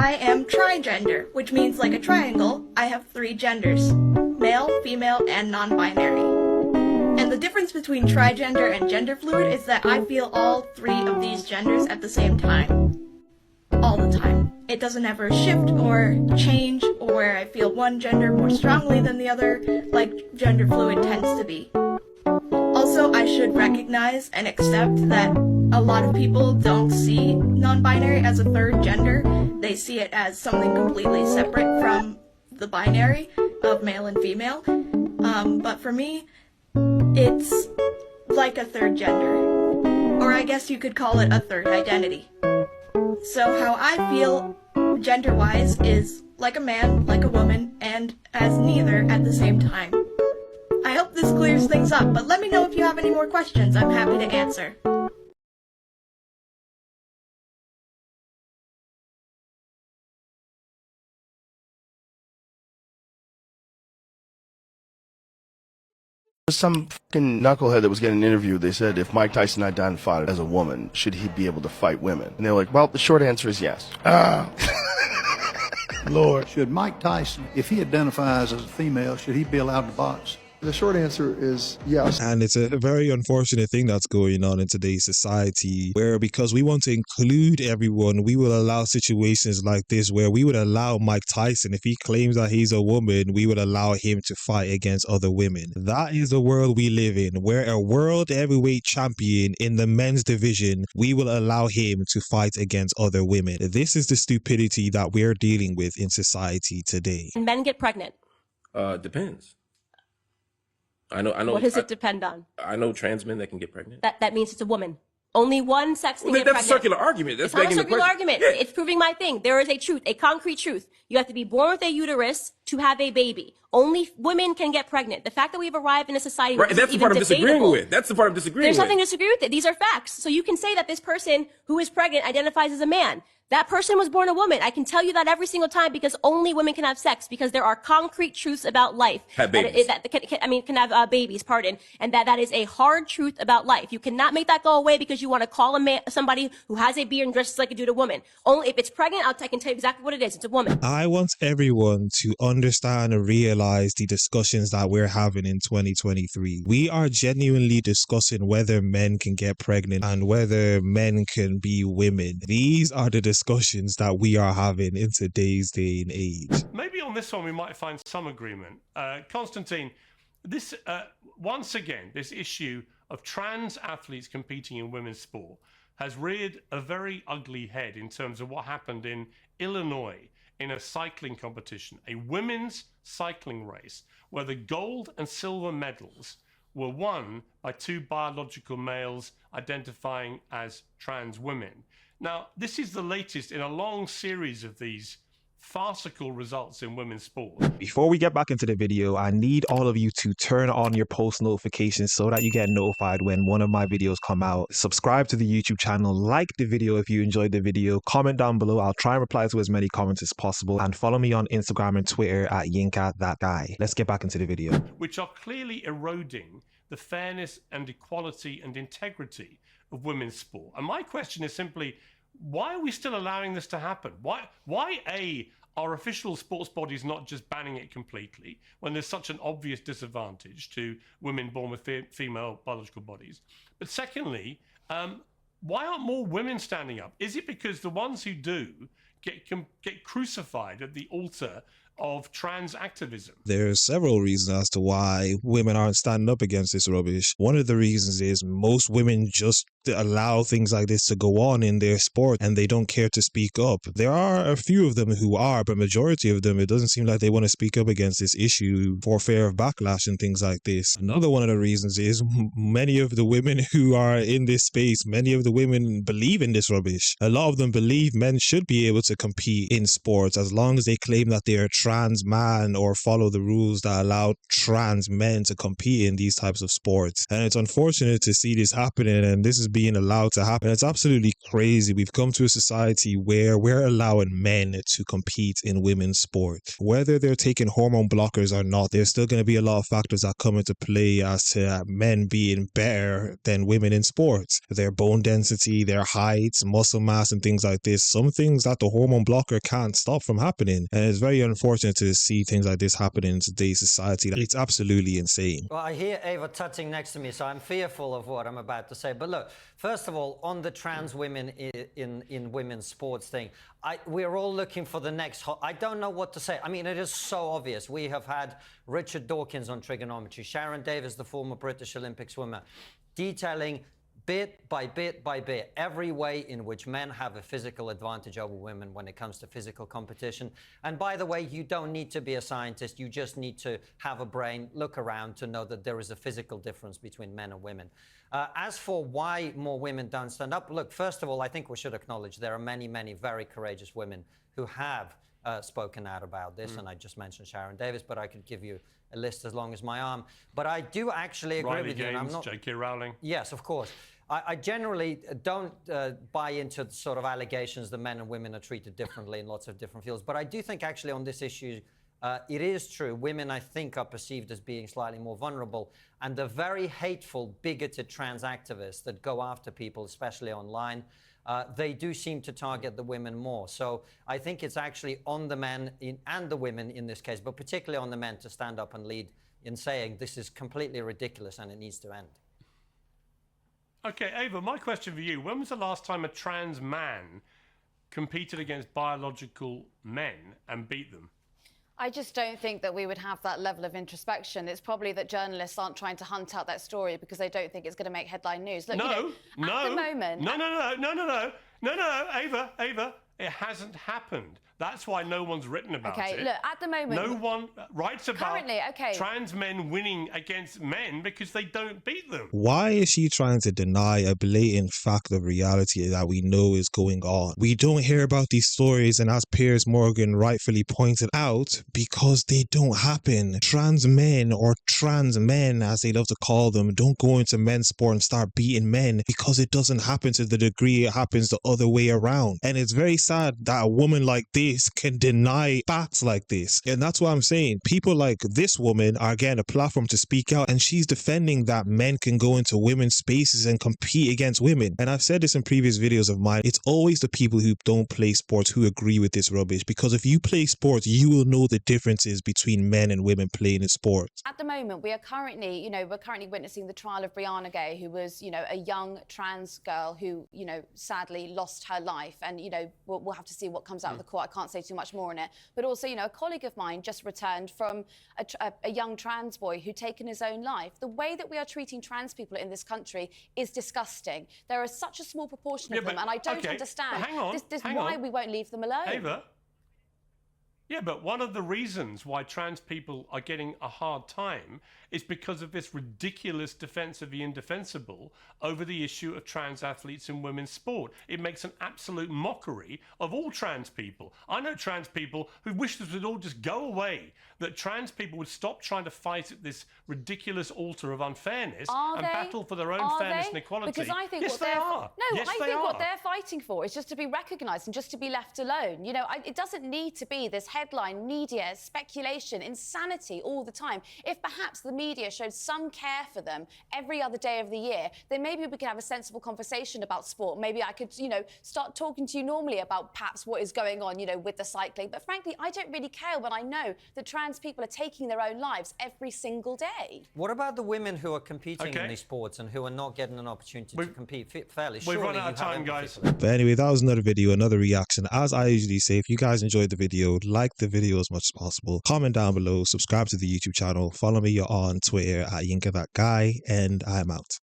I am trigender, which means like a triangle, I have 3 genders: male, female, and non-binary. And the difference between trigender and gender fluid is that I feel all 3 of these genders at the same time. All the time. It doesn't ever shift or change, or where I feel one gender more strongly than the other, like gender fluid tends to be. Also, I should recognize and accept that a lot of people don't see non-binary as a 3rd gender. They see it as something completely separate from the binary of male and female. But for me, it's like a 3rd gender. Or I guess you could call it a 3rd identity. So how I feel gender-wise is like a man, like a woman, and as neither at the same time. I hope this clears things up, but let me know if you have any more questions. I'm happy to answer. Some fucking knucklehead that was getting interviewed, they said if Mike Tyson identified as a woman, should he be able to fight women? And they're like, well, the short answer is yes. Lord. Should Mike Tyson, if he identifies as a female, should he be allowed to box? The short answer is yes. And it's a very unfortunate thing that's going on in today's society, where because we want to include everyone, we will allow situations like this where we would allow Mike Tyson, if he claims that he's a woman, we would allow him to fight against other women. That is the world we live in, where a world heavyweight champion in the men's division, we will allow him to fight against other women. This is the stupidity that we're dealing with in society today. And men get pregnant? Depends. I know. What does it depend on? I know trans men that can get pregnant. That means it's a woman. Only one sex can get that's pregnant. a circular argument. That's it's not a circular argument. Yeah. It's proving my thing. There is a truth, a concrete truth. You have to be born with a uterus to have a baby. Only women can get pregnant. The fact that we've arrived in a society right, that's the part I'm disagreeing with. That's the part I'm disagreeing with. There's nothing to disagree with it. These are facts. So you can say that this person who is pregnant identifies as a man. That person was born a woman. I can tell you that every single time because only women can have sex, because there are concrete truths about life. Have babies. Can have babies, pardon. And that is a hard truth about life. You cannot make that go away because you want to call a man, somebody who has a beard and dresses like a dude, a woman. Only if it's pregnant, I can tell you exactly what it is. It's a woman. I want everyone to understand and realize the discussions that we're having in 2023. We are genuinely discussing whether men can get pregnant and whether men can be women. These are the discussions that we are having in today's day and age. Maybe on this one we might find some agreement. Constantine, this once again, this issue of trans athletes competing in women's sport has reared a very ugly head in terms of what happened in Illinois in a cycling competition, a women's cycling race, where the gold and silver medals were won by 2 biological males identifying as trans women. Now, this is the latest in a long series of these farcical results in women's sport. Before we get back into the video, I need all of you to turn on your post notifications so that you get notified when one of my videos come out. Subscribe to the YouTube channel, like the video if you enjoyed the video, comment down below. I'll try and reply to as many comments as possible, and follow me on Instagram and Twitter at YinkaThatGuy. Let's get back into the video. Which are clearly eroding the fairness and equality and integrity of women's sport. And my question is simply, why are we still allowing this to happen? Why are official sports bodies not just banning it completely when there's such an obvious disadvantage to women born with female biological bodies? But secondly, why aren't more women standing up? Is it because the ones who do get crucified at the altar of trans activism? There's several reasons as to why women aren't standing up against this rubbish. One of the reasons is most women just allow things like this to go on in their sport and they don't care to speak up. There are a few of them who are, but majority of them, it doesn't seem like they want to speak up against this issue for fear of backlash and things like this. Another one of the reasons is many of the women who are in this space, many of the women believe in this rubbish. A lot of them believe men should be able to compete in sports as long as they claim that they are trans man or follow the rules that allow trans men to compete in these types of sports. And it's unfortunate to see this happening, and this is being allowed to happen. It's absolutely crazy. We've come to a society where we're allowing men to compete in women's sport. Whether they're taking hormone blockers or not, there's still going to be a lot of factors that come into play as to men being better than women in sports. Their bone density, their height, muscle mass, and things like this. Some things that the hormone blocker can't can't stop from happening. And it's very unfortunate to see things like this happen in today's society. It's absolutely insane. Well, I hear Ava touching next to me, so I'm fearful of what I'm about to say. But look, first of all, on the trans women in women's sports thing, we're all looking for the next I don't know what to say. I mean, it is so obvious. We have had Richard Dawkins on trigonometry, Sharon Davis, the former British Olympic swimmer, detailing bit by bit by bit every way in which men have a physical advantage over women when it comes to physical competition. And by the way, you don't need to be a scientist. You just need to have a brain, look around to know that there is a physical difference between men and women. As for why more women don't stand up, look, first of all, I think we should acknowledge there are many, many very courageous women who have spoken out about this. And I just mentioned Sharon Davis, but I could give you a list as long as my arm. But I do actually agree with you. And I'm not... J.K. Rowling. Yes, of course. I generally don't buy into the sort of allegations that men and women are treated differently in lots of different fields. But I do think actually on this issue, it is true. Women, I think, are perceived as being slightly more vulnerable. And the very hateful, bigoted trans activists that go after people, especially online, they do seem to target the women more. So I think it's actually on the men and the women in this case, but particularly on the men to stand up and lead in saying this is completely ridiculous and it needs to end. Okay, Ava, my question for you. When was the last time a trans man competed against biological men and beat them? I just don't think that we would have that level of introspection. It's probably that journalists aren't trying to hunt out that story because they don't think it's going to make headline news. Look, at the moment... No, Ava, it hasn't happened. That's why no one's written about it. Okay, look, at the moment... No one writes about trans men winning against men because they don't beat them. Why is she trying to deny a blatant fact of reality that we know is going on? We don't hear about these stories, and as Piers Morgan rightfully pointed out, because they don't happen. Trans men, or trans men as they love to call them, don't go into men's sport and start beating men because it doesn't happen to the degree it happens the other way around. And it's very sad that a woman like this can deny facts like this. And that's what I'm saying. People like this woman are getting a platform to speak out, and she's defending that men can go into women's spaces and compete against women. And I've said this in previous videos of mine, it's always the people who don't play sports who agree with this rubbish, because if you play sports, you will know the differences between men and women playing in sports. At the moment, we are currently, we're currently witnessing the trial of Brianna Gay, who was, a young trans girl who, sadly lost her life. And, we'll have to see what comes out of the court. I can't say too much more on it. But also, a colleague of mine just returned from a young trans boy who'd taken his own life. The way that we are treating trans people in this country is disgusting. There is such a small proportion of them, and I don't understand why we won't leave them alone. Ava? Yeah, but one of the reasons why trans people are getting a hard time is because of this ridiculous defense of the indefensible over the issue of trans athletes in women's sport. It makes an absolute mockery of all trans people. I know trans people who wish this would all just go away, that trans people would stop trying to fight at this ridiculous altar of unfairness and battle for their own fairness and equality. Because I think yes, they are. No, yes, I think what they're fighting for is just to be recognised and just to be left alone. It doesn't need to be this headline, media, speculation, insanity all the time. If perhaps the media showed some care for them every other day of the year, then maybe we could have a sensible conversation about sport. Maybe I could, start talking to you normally about perhaps what is going on, with the cycling. But frankly, I don't really care when I know that trans people are taking their own lives every single day. What about the women who are competing in these sports and who are not getting an opportunity to compete fairly? We've run out of time, guys. But anyway, that was another video, another reaction. As I usually say, if you guys enjoyed the video, like the video as much as possible, comment down below, subscribe to the YouTube channel, follow me on Twitter at YinkaThatGuy, and I'm out.